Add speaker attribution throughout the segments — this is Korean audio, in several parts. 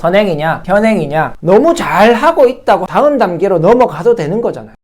Speaker 1: 선행이냐 현행이냐 너무 잘하고 있다고 다음 단계로 넘어가도 되는 거잖아요.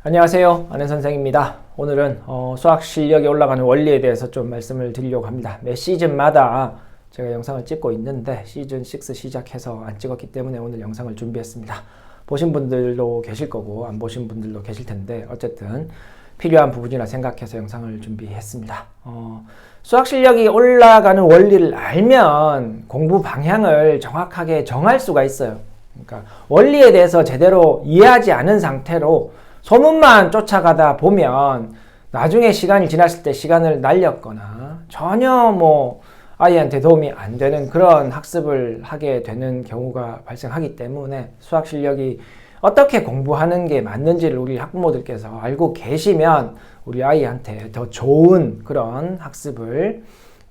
Speaker 1: 안녕하세요, 안현선생입니다. 오늘은 수학 실력이 올라가는 원리에 대해서 좀 말씀을 드리려고 합니다. 매 시즌마다 제가 영상을 찍고 있는데 시즌 6 시작해서 안 찍었기 때문에 오늘 영상을 준비했습니다. 보신 분들도 계실 거고 안 보신 분들도 계실 텐데 어쨌든 필요한 부분이라 생각해서 영상을 준비했습니다. 수학 실력이 올라가는 원리를 알면 공부 방향을 정확하게 정할 수가 있어요. 그러니까 원리에 대해서 제대로 이해하지 않은 상태로 소문만 쫓아가다 보면 나중에 시간이 지났을 때 시간을 날렸거나 전혀 아이한테 도움이 안 되는 그런 학습을 하게 되는 경우가 발생하기 때문에 수학 실력이 어떻게 공부하는 게 맞는지를 우리 학부모들께서 알고 계시면 우리 아이한테 더 좋은 그런 학습을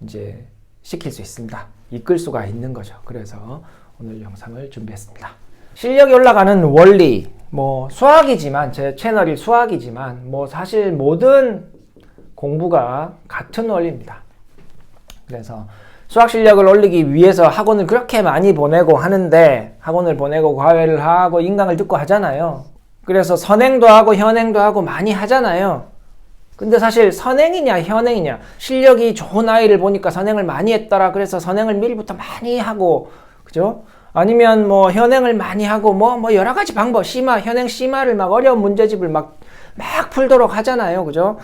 Speaker 1: 이제 시킬 수 있습니다. 이끌 수가 있는 거죠. 그래서 오늘 영상을 준비했습니다. 실력이 올라가는 원리, 수학이지만, 제 채널이 수학이지만, 사실 모든 공부가 같은 원리입니다. 그래서 수학 실력을 올리기 위해서 학원을 그렇게 많이 보내고 하는데, 학원을 보내고 과외를 하고 인강을 듣고 하잖아요. 그래서 선행도 하고 현행도 하고 많이 하잖아요. 근데 사실 선행이냐 현행이냐, 실력이 좋은 아이를 보니까 선행을 많이 했더라. 그래서 선행을 미리부터 많이 하고, 그죠? 아니면 현행을 많이 하고 여러 가지 방법, 현행 심화를 막 어려운 문제집을 막 풀도록 하잖아요. 그죠?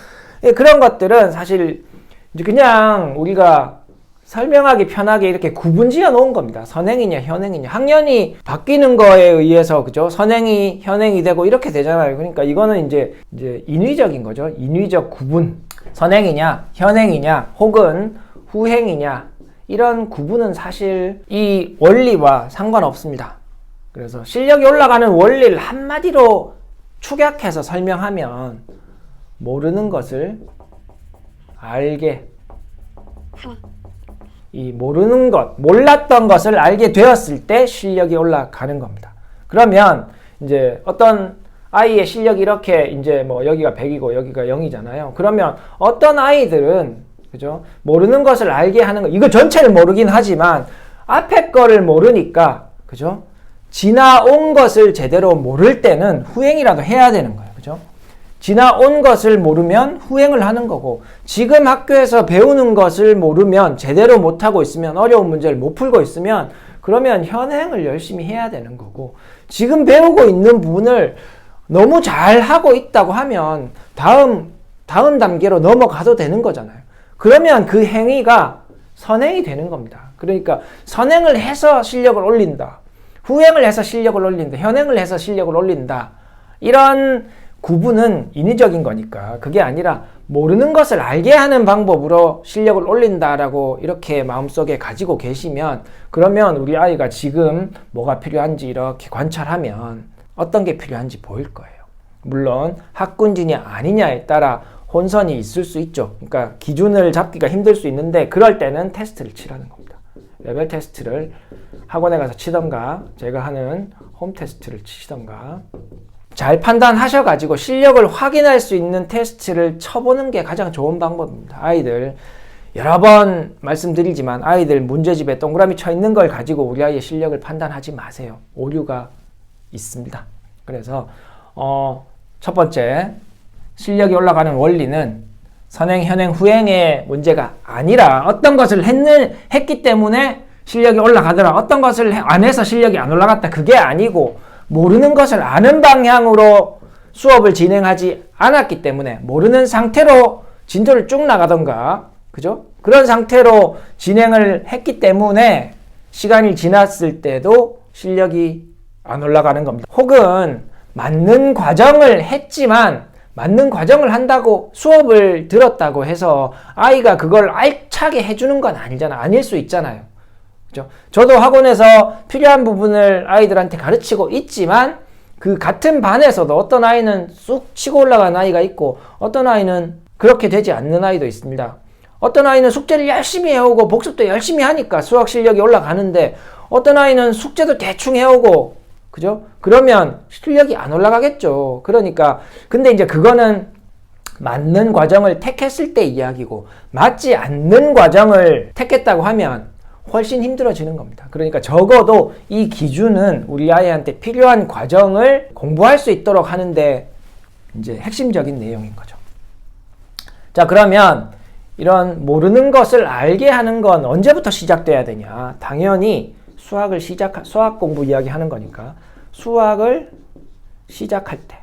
Speaker 1: 예, 그런 것들은 사실 이제 그냥 우리가 설명하기 편하게 이렇게 구분 지어 놓은 겁니다. 선행이냐 현행이냐. 학년이 바뀌는 거에 의해서, 그죠? 선행이 현행이 되고 이렇게 되잖아요. 그러니까 이거는 이제 인위적인 거죠. 인위적 구분. 선행이냐 현행이냐 혹은 후행이냐, 이런 구분은 사실 이 원리와 상관없습니다. 그래서 실력이 올라가는 원리를 한마디로 축약해서 설명하면 모르는 것을 알게, 이 모르는 것, 몰랐던 것을 알게 되었을 때 실력이 올라가는 겁니다. 그러면 이제 어떤 아이의 실력이 이렇게 이제 여기가 100이고 여기가 0이잖아요. 그러면 어떤 아이들은, 그죠? 모르는 것을 알게 하는 거, 이거 전체를 모르긴 하지만 앞에 거를 모르니까, 그죠? 지나온 것을 제대로 모를 때는 후행이라도 해야 되는 거예요. 그죠? 지나온 것을 모르면 후행을 하는 거고, 지금 학교에서 배우는 것을 모르면, 제대로 못하고 있으면, 어려운 문제를 못 풀고 있으면, 그러면 현행을 열심히 해야 되는 거고, 지금 배우고 있는 부분을 너무 잘하고 있다고 하면 다음 단계로 넘어가도 되는 거잖아요. 그러면 그 행위가 선행이 되는 겁니다. 그러니까 선행을 해서 실력을 올린다, 후행을 해서 실력을 올린다, 현행을 해서 실력을 올린다, 이런 구분은 인위적인 거니까 그게 아니라 모르는 것을 알게 하는 방법으로 실력을 올린다라고 이렇게 마음속에 가지고 계시면, 그러면 우리 아이가 지금 뭐가 필요한지 이렇게 관찰하면 어떤 게 필요한지 보일 거예요. 물론 학군지냐 아니냐에 따라 혼선이 있을 수 있죠. 그러니까 기준을 잡기가 힘들 수 있는데, 그럴 때는 테스트를 치라는 겁니다. 레벨 테스트를 학원에 가서 치던가 제가 하는 홈 테스트를 치시던가, 잘 판단하셔가지고 실력을 확인할 수 있는 테스트를 쳐보는 게 가장 좋은 방법입니다. 아이들 여러 번 말씀드리지만 아이들 문제집에 동그라미 쳐 있는 걸 가지고 우리 아이의 실력을 판단하지 마세요. 오류가 있습니다. 그래서 첫 번째, 실력이 올라가는 원리는 선행, 현행, 후행의 문제가 아니라 어떤 것을 했기 때문에 실력이 올라가더라, 어떤 것을 안 해서 실력이 안 올라갔다, 그게 아니고 모르는 것을 아는 방향으로 수업을 진행하지 않았기 때문에, 모르는 상태로 진도를 쭉 나가던가, 그죠? 그런 상태로 진행을 했기 때문에 시간이 지났을 때도 실력이 안 올라가는 겁니다. 혹은 맞는 과정을 했지만, 맞는 과정을 한다고 수업을 들었다고 해서 아이가 그걸 알차게 해주는 건 아니잖아. 아닐 수 있잖아요. 그죠? 저도 학원에서 필요한 부분을 아이들한테 가르치고 있지만, 그 같은 반에서도 어떤 아이는 쑥 치고 올라가는 아이가 있고 어떤 아이는 그렇게 되지 않는 아이도 있습니다. 어떤 아이는 숙제를 열심히 해오고 복습도 열심히 하니까 수학 실력이 올라가는데 어떤 아이는 숙제도 대충 해오고 그죠? 그러면 실력이 안 올라가겠죠. 그러니까 근데 이제 그거는 맞는 과정을 택했을 때 이야기고 맞지 않는 과정을 택했다고 하면 훨씬 힘들어지는 겁니다. 그러니까 적어도 이 기준은 우리 아이한테 필요한 과정을 공부할 수 있도록 하는데 이제 핵심적인 내용인 거죠. 자, 그러면 이런 모르는 것을 알게 하는 건 언제부터 시작돼야 되냐? 당연히 수학 공부 이야기하는 거니까 수학을 시작할 때,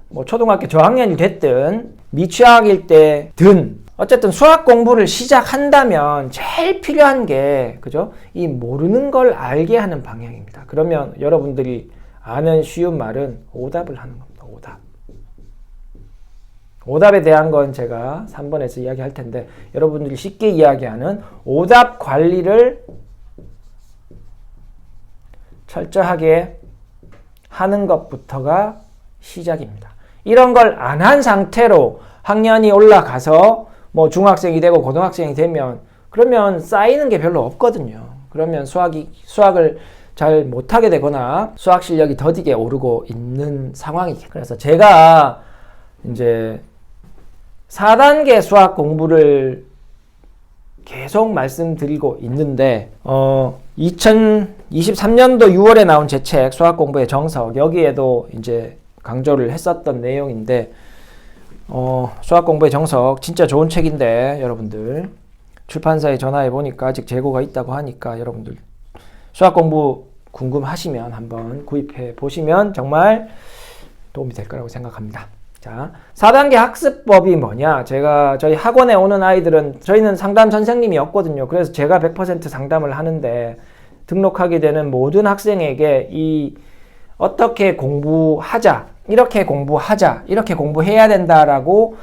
Speaker 1: 뭐 초등학교 저학년이 됐든 미취학일 때든 어쨌든 수학 공부를 시작한다면 제일 필요한 게 그죠? 이 모르는 걸 알게 하는 방향입니다. 그러면 여러분들이 아는 쉬운 말은 오답을 하는 겁니다. 오답에 대한 건 제가 3번에서 이야기할 텐데 여러분들이 쉽게 이야기하는 오답 관리를 철저하게 하는 것부터가 시작입니다. 이런 걸 안 한 상태로 학년이 올라가서 뭐 중학생이 되고 고등학생이 되면 그러면 쌓이는 게 별로 없거든요. 그러면 수학을 잘 못하게 되거나 수학 실력이 더디게 오르고 있는 상황이죠. 그래서 제가 이제 4단계 수학 공부를 계속 말씀드리고 있는데 2023년도 6월에 나온 제 책 수학 공부의 정석 여기에도 이제 강조를 했었던 내용인데 수학 공부의 정석 진짜 좋은 책인데 여러분들 출판사에 전화해 보니까 아직 재고가 있다고 하니까 여러분들 수학 공부 궁금하시면 한번 구입해 보시면 정말 도움이 될 거라고 생각합니다. 자, 4단계 학습법이 뭐냐? 저희 학원에 오는 아이들은 저희는 상담 선생님이 없거든요. 그래서 제가 100% 상담을 하는데 등록하게 되는 모든 학생에게 이 어떻게 공부하자, 이렇게 공부하자, 이렇게 공부해야 된다라고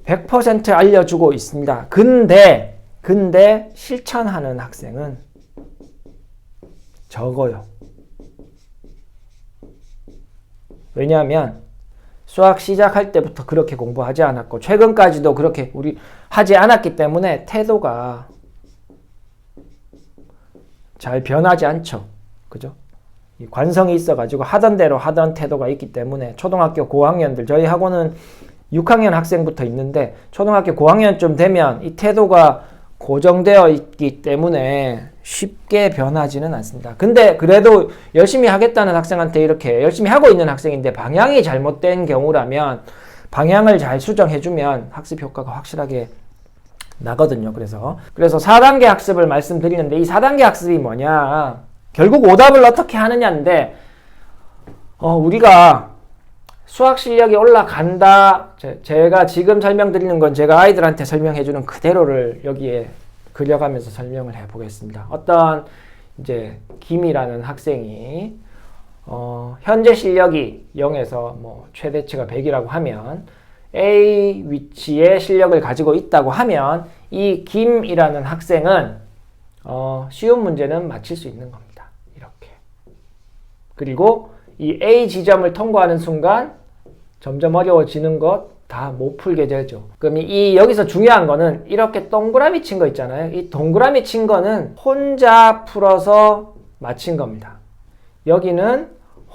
Speaker 1: 100% 알려주고 있습니다. 근데 실천하는 학생은 적어요. 왜냐하면 수학 시작할 때부터 그렇게 공부하지 않았고 최근까지도 그렇게 우리 하지 않았기 때문에 태도가 잘 변하지 않죠. 그죠? 이 관성이 있어가지고 하던 대로 하던 태도가 있기 때문에 초등학교 고학년들 저희 학원은 6학년 학생부터 있는데 초등학교 고학년쯤 되면 이 태도가 고정되어 있기 때문에 쉽게 변하지는 않습니다. 근데 그래도 열심히 하겠다는 학생한테 이렇게 열심히 하고 있는 학생인데 방향이 잘못된 경우라면 방향을 잘 수정해주면 학습 효과가 확실하게 나거든요. 그래서 4단계 학습을 말씀드리는데 이 4단계 학습이 뭐냐? 결국 오답을 어떻게 하느냐인데 우리가 수학 실력이 올라간다. 제가 지금 설명드리는 건 제가 아이들한테 설명해주는 그대로를 여기에 그려가면서 설명을 해보겠습니다. 어떤 이제 김이라는 학생이 현재 실력이 0에서 뭐 최대치가 100이라고 하면 A 위치에 실력을 가지고 있다고 하면 이 김이라는 학생은 쉬운 문제는 맞힐 수 있는 겁니다. 이렇게. 그리고 이 A 지점을 통과하는 순간 점점 어려워지는 것 다 못 풀게 되죠. 그럼 여기서 중요한 거는 이렇게 동그라미 친 거 있잖아요. 이 동그라미 친 거는 혼자 풀어서 맞힌 겁니다. 여기는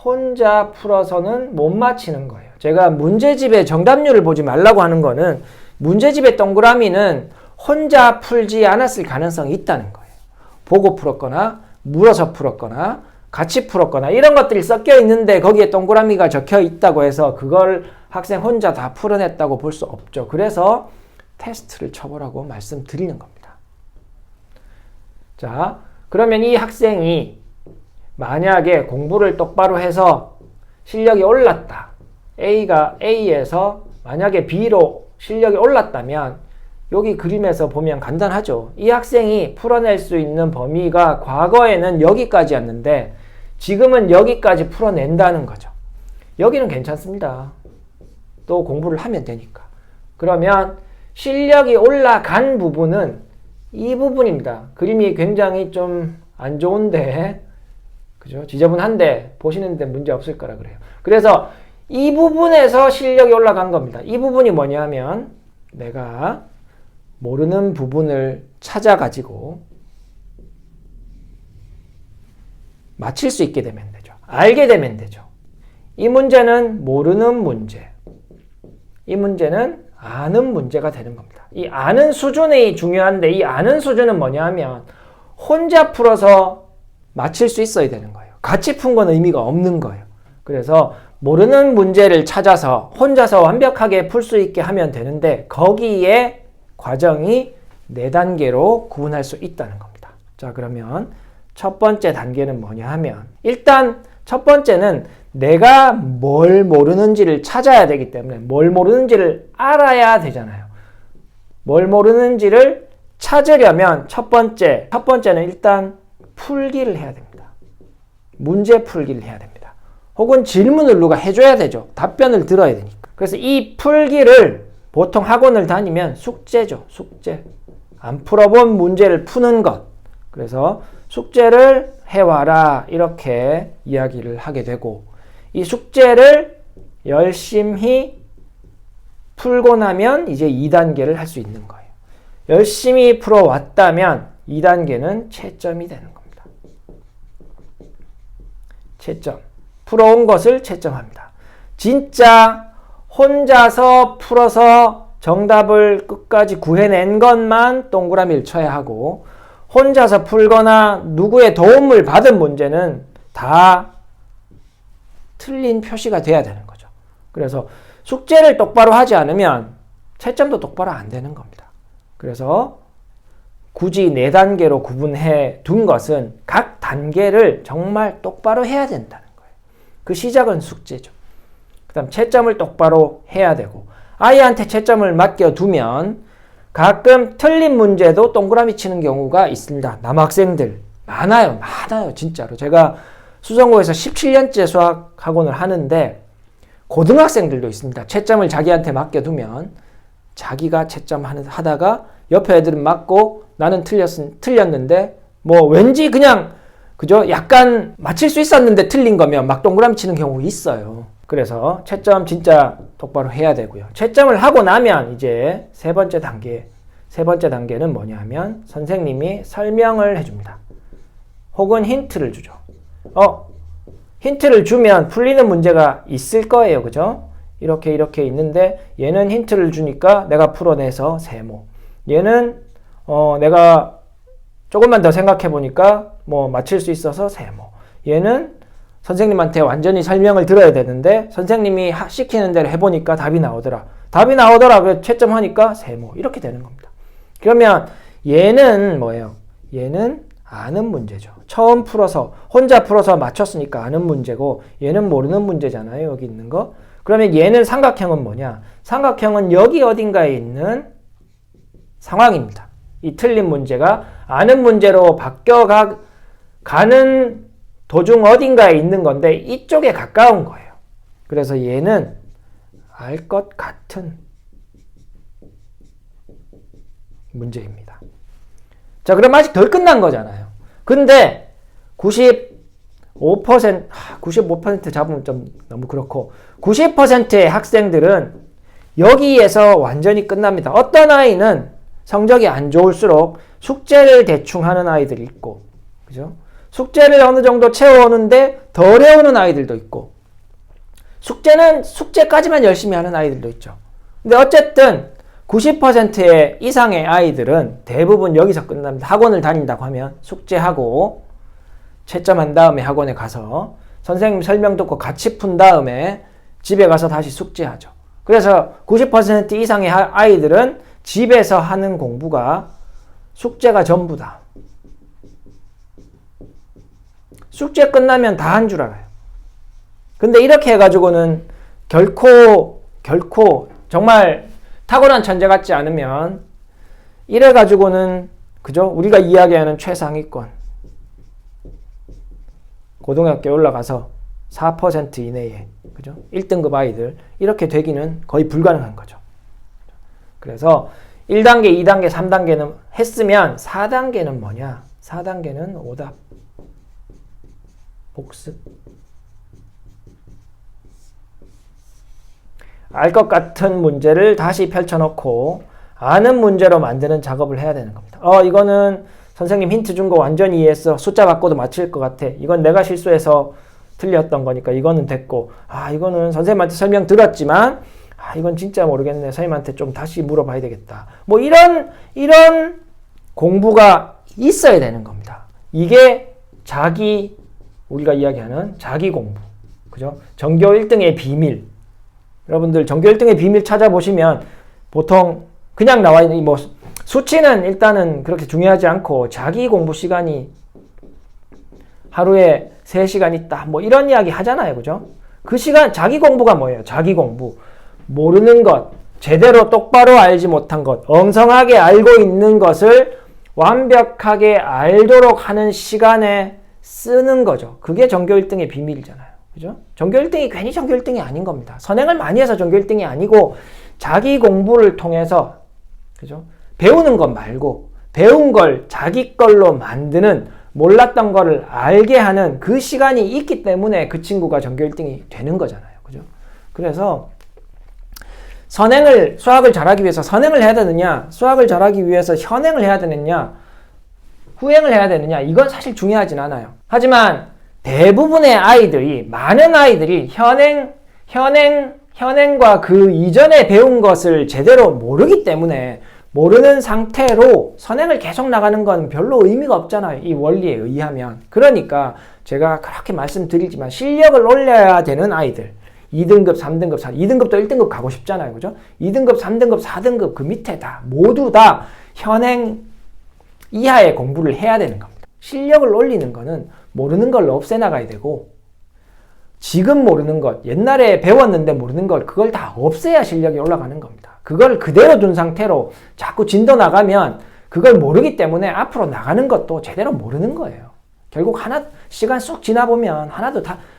Speaker 1: 혼자 풀어서는 못 맞히는 거예요. 제가 문제집의 정답률을 보지 말라고 하는 거는 문제집의 동그라미는 혼자 풀지 않았을 가능성이 있다는 거예요. 보고 풀었거나 물어서 풀었거나 같이 풀었거나 이런 것들이 섞여 있는데 거기에 동그라미가 적혀 있다고 해서 그걸 학생 혼자 다 풀어냈다고 볼 수 없죠. 그래서 테스트를 쳐보라고 말씀드리는 겁니다. 자, 그러면 이 학생이 만약에 공부를 똑바로 해서 실력이 올랐다. A가 A에서 만약에 B로 실력이 올랐다면 여기 그림에서 보면 간단하죠. 이 학생이 풀어낼 수 있는 범위가 과거에는 여기까지였는데 지금은 여기까지 풀어낸다는 거죠. 여기는 괜찮습니다. 또 공부를 하면 되니까. 그러면 실력이 올라간 부분은 이 부분입니다. 그림이 굉장히 좀 안 좋은데 그죠? 지저분한데 보시는데 문제 없을 거라 그래요. 그래서 이 부분에서 실력이 올라간 겁니다. 이 부분이 뭐냐면 내가 모르는 부분을 찾아가지고 맞힐 수 있게 되면 되죠. 알게 되면 되죠. 이 문제는 모르는 문제, 이 문제는 아는 문제가 되는 겁니다. 이 아는 수준이 중요한데 이 아는 수준은 뭐냐 하면 혼자 풀어서 맞힐 수 있어야 되는 거예요. 같이 푼 건 의미가 없는 거예요. 그래서 모르는 문제를 찾아서 혼자서 완벽하게 풀 수 있게 하면 되는데 거기에 과정이 4단계로 구분할 수 있다는 겁니다. 자, 그러면 첫 번째 단계는 뭐냐 하면 일단 첫 번째는 내가 뭘 모르는지를 찾아야 되기 때문에 뭘 모르는지를 알아야 되잖아요. 뭘 모르는지를 찾으려면 첫 번째는 일단 풀기를 해야 됩니다. 문제 풀기를 해야 됩니다. 혹은 질문을 누가 해줘야 되죠. 답변을 들어야 되니까. 그래서 이 풀기를 보통 학원을 다니면 숙제죠. 숙제. 안 풀어본 문제를 푸는 것. 그래서 숙제를 해와라 이렇게 이야기를 하게 되고 이 숙제를 열심히 풀고 나면 이제 2단계를 할 수 있는 거예요. 열심히 풀어왔다면 2단계는 채점이 되는 겁니다. 채점. 풀어온 것을 채점합니다. 진짜 혼자서 풀어서 정답을 끝까지 구해낸 것만 동그라미를 쳐야 하고 혼자서 풀거나 누구의 도움을 받은 문제는 다 틀린 표시가 돼야 되는 거죠. 그래서 숙제를 똑바로 하지 않으면 채점도 똑바로 안 되는 겁니다. 그래서 굳이 4단계로 구분해 둔 것은 각 단계를 정말 똑바로 해야 된다는 거예요. 그 시작은 숙제죠. 그 다음 채점을 똑바로 해야 되고 아이한테 채점을 맡겨두면 가끔 틀린 문제도 동그라미 치는 경우가 있습니다. 남학생들 많아요. 진짜로. 제가 수성고에서 17년째 수학 학원을 하는데 고등학생들도 있습니다. 채점을 자기한테 맡겨두면 자기가 채점하다가 옆에 애들은 맞고 나는 틀렸는데 뭐 왠지 그냥 그죠? 약간 맞힐 수 있었는데 틀린 거면 막 동그라미 치는 경우 있어요. 그래서 채점 진짜 똑바로 해야 되고요. 채점을 하고 나면 이제 세 번째 단계는 뭐냐 하면 선생님이 설명을 해줍니다. 혹은 힌트를 주죠. 힌트를 주면 풀리는 문제가 있을 거예요. 그죠? 이렇게 있는데 얘는 힌트를 주니까 내가 풀어내서 세모. 얘는 내가 조금만 더 생각해 보니까 뭐 맞힐 수 있어서 세모. 얘는 선생님한테 완전히 설명을 들어야 되는데 선생님이 시키는 대로 해보니까 답이 나오더라. 그 채점하니까 세모. 이렇게 되는 겁니다. 그러면 얘는 뭐예요? 얘는 아는 문제죠. 처음 풀어서 혼자 풀어서 맞췄으니까 아는 문제고 얘는 모르는 문제잖아요. 여기 있는 거. 그러면 얘는 삼각형은 뭐냐? 삼각형은 여기 어딘가에 있는 상황입니다. 이 틀린 문제가 아는 문제로 가는 도중 어딘가에 있는 건데 이쪽에 가까운 거예요. 그래서 얘는 알 것 같은 문제입니다. 자, 그럼 아직 덜 끝난 거잖아요. 근데 95% 잡으면 좀 너무 그렇고 90%의 학생들은 여기에서 완전히 끝납니다. 어떤 아이는 성적이 안 좋을수록 숙제를 대충 하는 아이들이 있고, 그죠? 숙제를 어느 정도 채워오는데 덜 외우는 아이들도 있고, 숙제까지만 열심히 하는 아이들도 있죠. 근데 어쨌든 90% 이상의 아이들은 대부분 여기서 끝납니다. 학원을 다닌다고 하면 숙제하고 채점한 다음에 학원에 가서 선생님 설명 듣고 같이 푼 다음에 집에 가서 다시 숙제하죠. 그래서 90% 이상의 아이들은 집에서 하는 공부가 숙제가 전부다. 숙제 끝나면 다 한 줄 알아요. 근데 이렇게 해가지고는 결코 정말 탁월한 천재 같지 않으면 이래가지고는 그죠? 우리가 이야기하는 최상위권 고등학교에 올라가서 4% 이내에 그죠? 1등급 아이들 이렇게 되기는 거의 불가능한 거죠. 그래서 1단계, 2단계, 3단계는 했으면 4단계는 뭐냐? 4단계는 오답, 복습. 알 것 같은 문제를 다시 펼쳐놓고 아는 문제로 만드는 작업을 해야 되는 겁니다. 이거는 선생님 힌트 준 거 완전히 이해했어. 숫자 바꿔도 맞힐 것 같아. 이건 내가 실수해서 틀렸던 거니까 이거는 됐고, 이거는 선생님한테 설명 들었지만 이건 진짜 모르겠네. 선생님한테 좀 다시 물어봐야 되겠다. 뭐 이런 공부가 있어야 되는 겁니다. 이게 우리가 이야기하는 자기 공부. 그죠? 전교 1등의 비밀. 여러분들 전교 1등의 비밀 찾아보시면 보통 그냥 나와 있는 뭐 수치는 일단은 그렇게 중요하지 않고 자기 공부 시간이 하루에 3시간 있다. 뭐 이런 이야기 하잖아요. 그죠? 그 시간 자기 공부가 뭐예요? 자기 공부. 모르는 것, 제대로 똑바로 알지 못한 것, 엉성하게 알고 있는 것을 완벽하게 알도록 하는 시간에 쓰는 거죠. 그게 전교 1등의 비밀이잖아요. 그죠? 전교 1등이 괜히 전교 1등이 아닌 겁니다. 선행을 많이 해서 전교 1등이 아니고 자기 공부를 통해서 그죠? 배우는 것 말고 배운 걸 자기 걸로 만드는 몰랐던 거를 알게 하는 그 시간이 있기 때문에 그 친구가 전교 1등이 되는 거잖아요. 그죠? 그래서 수학을 잘하기 위해서 선행을 해야 되느냐, 수학을 잘하기 위해서 현행을 해야 되느냐, 후행을 해야 되느냐, 이건 사실 중요하진 않아요. 하지만 많은 아이들이 현행과 그 이전에 배운 것을 제대로 모르기 때문에 모르는 상태로 선행을 계속 나가는 건 별로 의미가 없잖아요. 이 원리에 의하면. 그러니까 제가 그렇게 말씀드리지만 실력을 올려야 되는 아이들, 2등급, 3등급, 2등급도 1등급 가고 싶잖아요. 그죠? 2등급, 3등급, 4등급 그 밑에 모두 다 현행 이하의 공부를 해야 되는 겁니다. 실력을 올리는 거는 모르는 걸 없애나가야 되고 지금 모르는 것, 옛날에 배웠는데 모르는 걸 그걸 다 없애야 실력이 올라가는 겁니다. 그걸 그대로 둔 상태로 자꾸 진도 나가면 그걸 모르기 때문에 앞으로 나가는 것도 제대로 모르는 거예요. 결국 시간 쑥 지나보면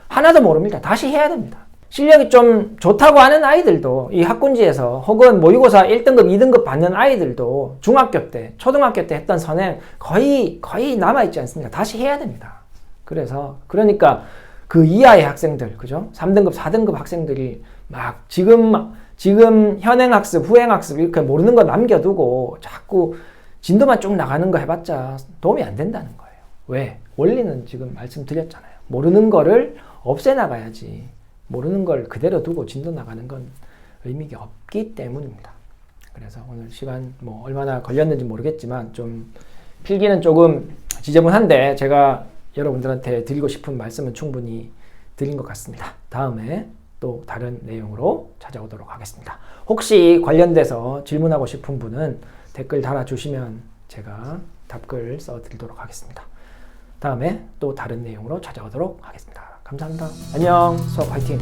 Speaker 1: 하나도 모릅니다. 다시 해야 됩니다. 실력이 좀 좋다고 하는 아이들도 이 학군지에서 혹은 모의고사 1등급, 2등급 받는 아이들도 중학교 때, 초등학교 때 했던 선행 거의 남아있지 않습니까? 다시 해야 됩니다. 그러니까 그 이하의 학생들, 그죠? 3등급, 4등급 학생들이 막 지금 현행학습, 후행학습 이렇게 모르는 거 남겨두고 자꾸 진도만 쭉 나가는 거 해봤자 도움이 안 된다는 거예요. 왜? 원리는 지금 말씀드렸잖아요. 모르는 거를 없애나가야지. 모르는 걸 그대로 두고 진도 나가는 건 의미가 없기 때문입니다. 그래서 오늘 시간 얼마나 걸렸는지 모르겠지만 좀 필기는 조금 지저분한데 제가 여러분들한테 드리고 싶은 말씀은 충분히 드린 것 같습니다. 다음에 또 다른 내용으로 찾아오도록 하겠습니다. 혹시 관련돼서 질문하고 싶은 분은 댓글 달아주시면 제가 답글 써드리도록 하겠습니다. 다음에 또 다른 내용으로 찾아오도록 하겠습니다. 감사합니다. 안녕. 수학 화이팅!